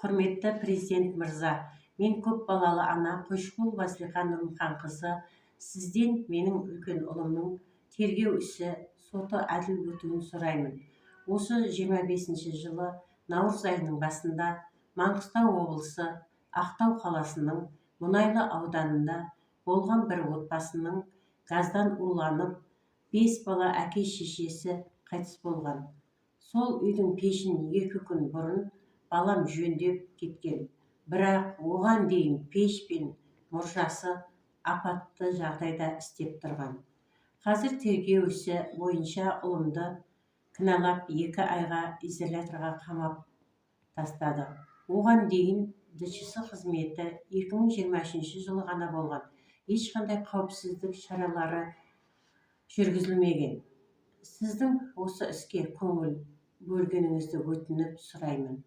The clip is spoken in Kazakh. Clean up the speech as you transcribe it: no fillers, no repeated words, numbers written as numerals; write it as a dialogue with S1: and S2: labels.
S1: Құрметті президент мырза, мен көп балалы ана Қойшықұл Басылиқа Нұрмұханқызы, сізден менің үлкен ұлымның тергеу ісі соты әділ өтуін сұраймын. Осы 25 жылы наурыз айының басында Маңғыстау облысы Ақтау қаласының Мұнайлы ауданында болған бір отбасының газдан уланып, 5 бала әке-шешесі қайтыс болған. Сол үйдің пешін 2 күн бұрын балам жөндеп кеткен, бірақ оған дейін пеш пен мұржасы апатты жағдайда істеп тұрған. Қазір тергеу ісі бойынша ұлымды кінәлап 2 айға изоляторға қамап тастады. Оған дейін ДШС қызметі 2023 жылы ғана болған. Ешқандай қауіпсіздік шаралары жүргізілмеген. Сіздің осы іске көңіл бөлгеніңізді өтініп сұраймын.